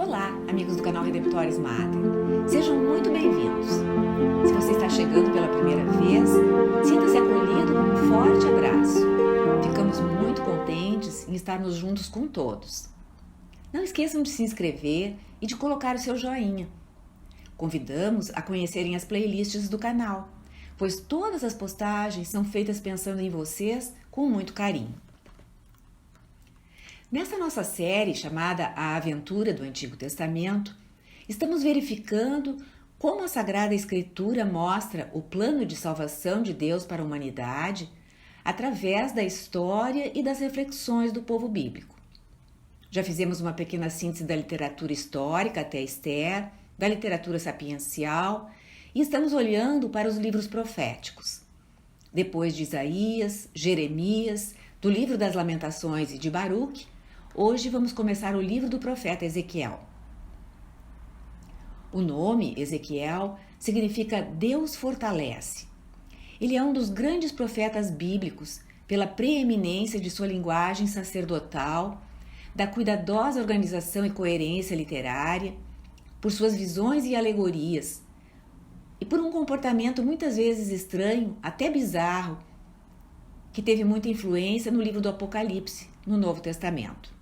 Olá, amigos do canal Redemptoris Mater. Sejam muito bem-vindos. Se você está chegando pela primeira vez, sinta-se acolhido com um forte abraço. Ficamos muito contentes em estarmos juntos com todos. Não esqueçam de se inscrever e de colocar o seu joinha. Convidamos a conhecerem as playlists do canal, pois todas as postagens são feitas pensando em vocês com muito carinho. Nessa nossa série chamada A Aventura do Antigo Testamento, estamos verificando como a Sagrada Escritura mostra o plano de salvação de Deus para a humanidade através da história e das reflexões do povo bíblico. Já fizemos uma pequena síntese da literatura histórica até Esther, da literatura sapiencial e estamos olhando para os livros proféticos. Depois de Isaías, Jeremias, do livro das Lamentações e de Baruque, hoje vamos começar o livro do profeta Ezequiel. O nome Ezequiel significa Deus fortalece. Ele é um dos grandes profetas bíblicos pela preeminência de sua linguagem sacerdotal, da cuidadosa organização e coerência literária, por suas visões e alegorias, e por um comportamento muitas vezes estranho, até bizarro, que teve muita influência no livro do Apocalipse, no Novo Testamento.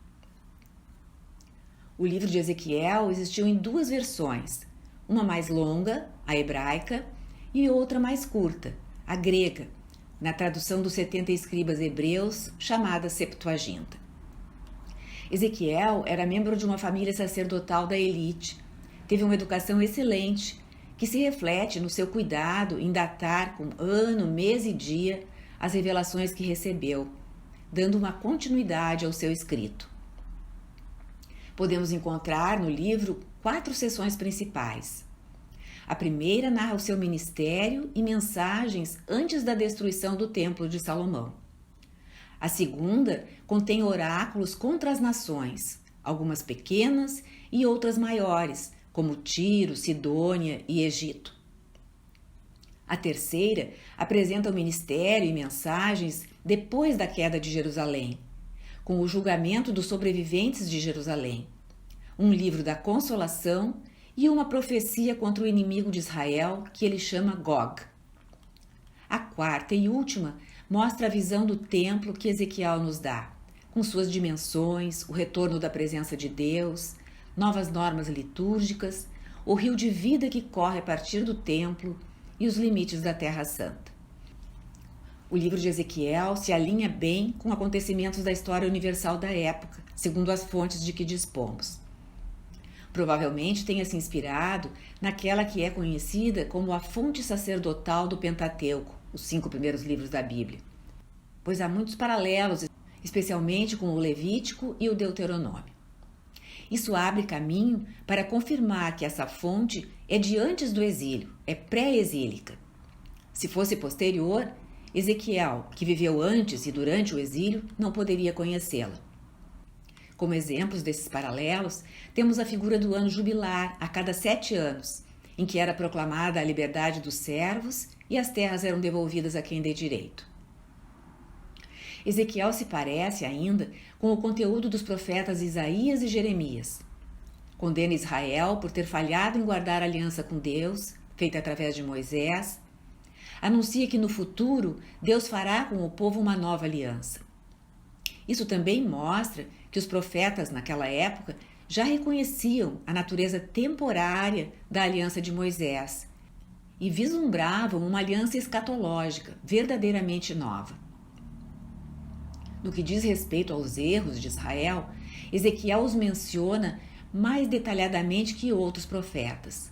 O livro de Ezequiel existiu em duas versões, uma mais longa, a hebraica, e outra mais curta, a grega, na tradução dos 70 escribas hebreus, chamada Septuaginta. Ezequiel era membro de uma família sacerdotal da elite, teve uma educação excelente, que se reflete no seu cuidado em datar com ano, mês e dia as revelações que recebeu, dando uma continuidade ao seu escrito. Podemos encontrar no livro 4 seções principais. A primeira narra o seu ministério e mensagens antes da destruição do Templo de Salomão. A segunda contém oráculos contra as nações, algumas pequenas e outras maiores, como Tiro, Sidônia e Egito. A terceira apresenta o ministério e mensagens depois da queda de Jerusalém, com o julgamento dos sobreviventes de Jerusalém, um livro da consolação e uma profecia contra o inimigo de Israel que ele chama Gog. A quarta e última mostra a visão do templo que Ezequiel nos dá, com suas dimensões, o retorno da presença de Deus, novas normas litúrgicas, o rio de vida que corre a partir do templo e os limites da Terra Santa. O livro de Ezequiel se alinha bem com acontecimentos da história universal da época, segundo as fontes de que dispomos. Provavelmente tenha se inspirado naquela que é conhecida como a fonte sacerdotal do Pentateuco, os 5 primeiros livros da Bíblia, pois há muitos paralelos, especialmente com o Levítico e o Deuteronômio. Isso abre caminho para confirmar que essa fonte é de antes do exílio, é pré-exílica. Se fosse posterior, Ezequiel, que viveu antes e durante o exílio, não poderia conhecê-la. Como exemplos desses paralelos, temos a figura do ano jubilar, a cada 7 anos, em que era proclamada a liberdade dos servos e as terras eram devolvidas a quem dê direito. Ezequiel se parece ainda com o conteúdo dos profetas Isaías e Jeremias. Condena Israel por ter falhado em guardar a aliança com Deus, feita através de Moisés. Anuncia que no futuro Deus fará com o povo uma nova aliança. Isso também mostra que os profetas naquela época já reconheciam a natureza temporária da aliança de Moisés e vislumbravam uma aliança escatológica, verdadeiramente nova. No que diz respeito aos erros de Israel, Ezequiel os menciona mais detalhadamente que outros profetas.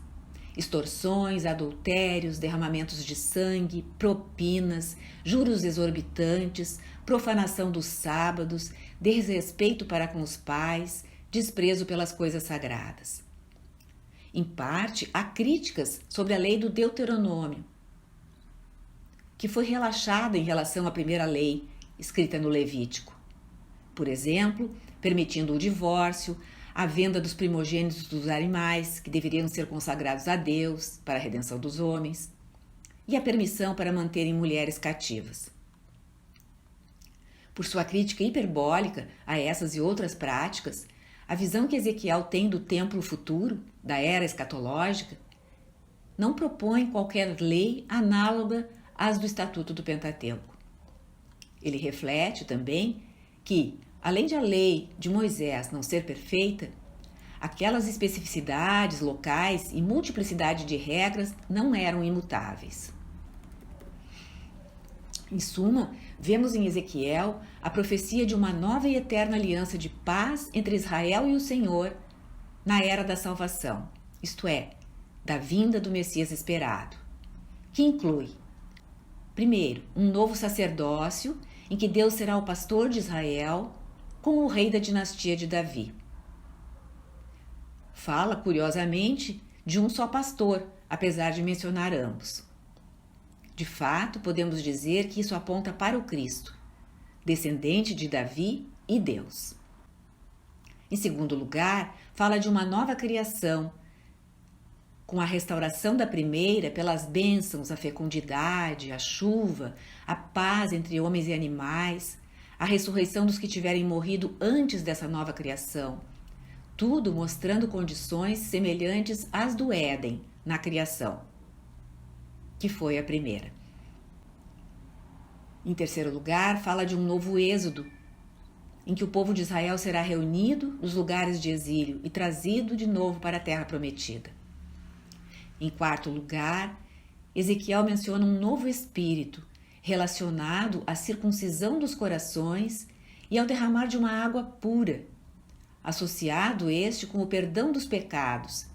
Extorsões, adultérios, derramamentos de sangue, propinas, juros exorbitantes, profanação dos sábados, desrespeito para com os pais, desprezo pelas coisas sagradas. Em parte, há críticas sobre a lei do Deuteronômio, que foi relaxada em relação à primeira lei, escrita no Levítico. Por exemplo, permitindo o divórcio, a venda dos primogênitos dos animais, que deveriam ser consagrados a Deus para a redenção dos homens, e a permissão para manterem mulheres cativas. Por sua crítica hiperbólica a essas e outras práticas, A visão que Ezequiel tem do templo futuro, da era escatológica, não propõe qualquer lei análoga às do Estatuto do Pentateuco. Ele reflete também que, além de a lei de Moisés não ser perfeita, aquelas especificidades locais e multiplicidade de regras não eram imutáveis. Em suma, vemos em Ezequiel a profecia de uma nova e eterna aliança de paz entre Israel e o Senhor na era da salvação, isto é, da vinda do Messias esperado, que inclui, primeiro, um novo sacerdócio em que Deus será o pastor de Israel com o rei da dinastia de Davi. Fala, curiosamente, de um só pastor, apesar de mencionar ambos. De fato, podemos dizer que isso aponta para o Cristo, descendente de Davi e Deus. Em segundo lugar, fala de uma nova criação, com a restauração da primeira pelas bênçãos, a fecundidade, a chuva, a paz entre homens e animais, a ressurreição dos que tiverem morrido antes dessa nova criação, tudo mostrando condições semelhantes às do Éden na criação, que foi a primeira. Em terceiro lugar, fala de um novo êxodo, em que o povo de Israel será reunido dos lugares de exílio e trazido de novo para a terra prometida. Em quarto lugar, Ezequiel menciona um novo espírito relacionado à circuncisão dos corações e ao derramar de uma água pura, associado este com o perdão dos pecados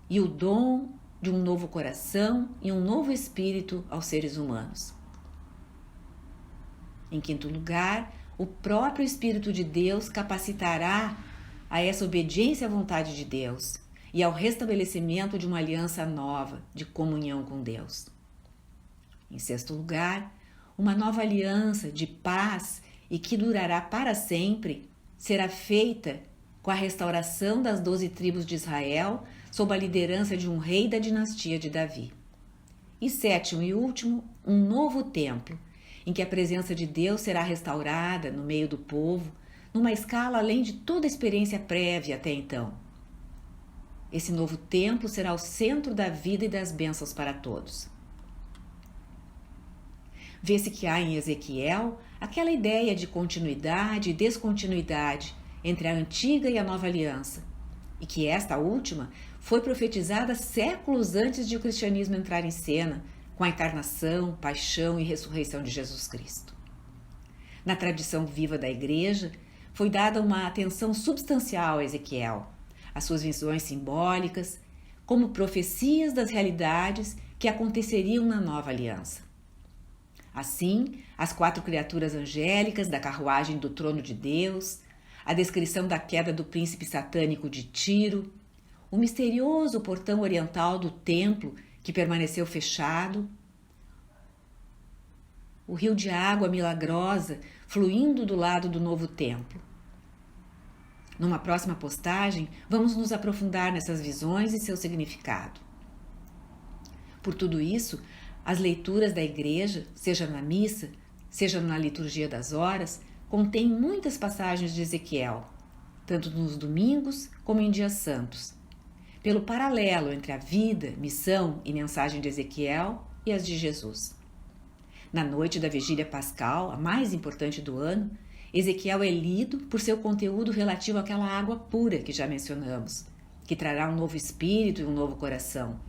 e o dom de um novo coração e um novo espírito aos seres humanos. Em quinto lugar, o próprio Espírito de Deus capacitará a essa obediência à vontade de Deus e ao restabelecimento de uma aliança nova de comunhão com Deus. Em sexto lugar, uma nova aliança de paz e que durará para sempre será feita com a restauração das 12 tribos de Israel sob a liderança de um rei da dinastia de Davi. E sétimo e último, um novo templo, em que a presença de Deus será restaurada no meio do povo, numa escala além de toda a experiência prévia até então. Esse novo templo será o centro da vida e das bênçãos para todos. Vê-se que há em Ezequiel aquela ideia de continuidade e descontinuidade entre a antiga e a nova aliança, e que esta última foi profetizada séculos antes de o cristianismo entrar em cena, com a encarnação, paixão e ressurreição de Jesus Cristo. Na tradição viva da Igreja, foi dada uma atenção substancial a Ezequiel, às suas visões simbólicas, como profecias das realidades que aconteceriam na nova aliança. Assim, as 4 criaturas angélicas da carruagem do trono de Deus, a descrição da queda do príncipe satânico de Tiro, o misterioso portão oriental do templo que permaneceu fechado, o rio de água milagrosa fluindo do lado do novo templo. Numa próxima postagem, vamos nos aprofundar nessas visões e seu significado. Por tudo isso, as leituras da Igreja, seja na missa, seja na liturgia das horas, contêm muitas passagens de Ezequiel, tanto nos domingos como em dias santos, pelo paralelo entre a vida, missão e mensagem de Ezequiel e as de Jesus. Na noite da Vigília Pascal, a mais importante do ano, Ezequiel é lido por seu conteúdo relativo àquela água pura que já mencionamos, que trará um novo espírito e um novo coração,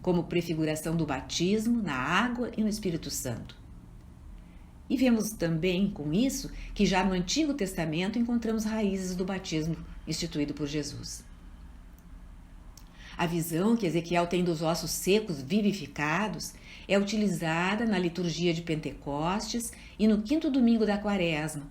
como prefiguração do batismo na água e no Espírito Santo. E vemos também com isso que já no Antigo Testamento encontramos raízes do batismo instituído por Jesus. A visão que Ezequiel tem dos ossos secos vivificados é utilizada na liturgia de Pentecostes e no 5º domingo da Quaresma,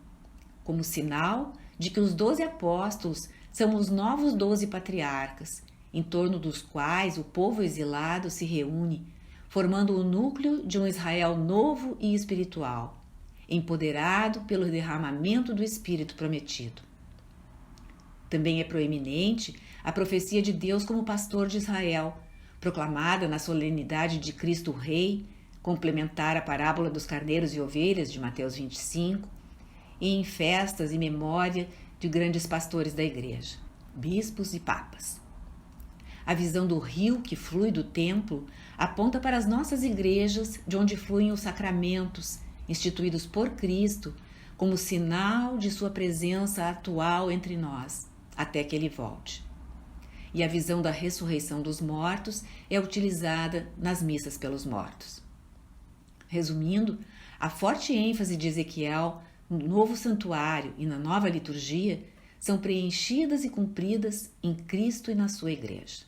como sinal de que os 12 apóstolos são os novos 12 patriarcas, em torno dos quais o povo exilado se reúne, formando o núcleo de um Israel novo e espiritual, empoderado pelo derramamento do Espírito prometido. Também é proeminente a profecia de Deus como pastor de Israel, proclamada na solenidade de Cristo Rei, complementar à parábola dos carneiros e ovelhas de Mateus 25, e em festas e memória de grandes pastores da Igreja. bispos e papas. A visão do rio que flui do templo aponta para as nossas igrejas, de onde fluem os sacramentos instituídos por Cristo como sinal de sua presença atual entre nós, até que ele volte. E a visão da ressurreição dos mortos é utilizada nas missas pelos mortos. Resumindo, a forte ênfase de Ezequiel no novo santuário e na nova liturgia são preenchidas e cumpridas em Cristo e na sua igreja.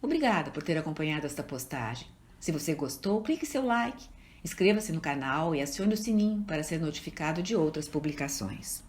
Obrigada por ter acompanhado esta postagem. Se você gostou, clique seu like, inscreva-se no canal e acione o sininho para ser notificado de outras publicações.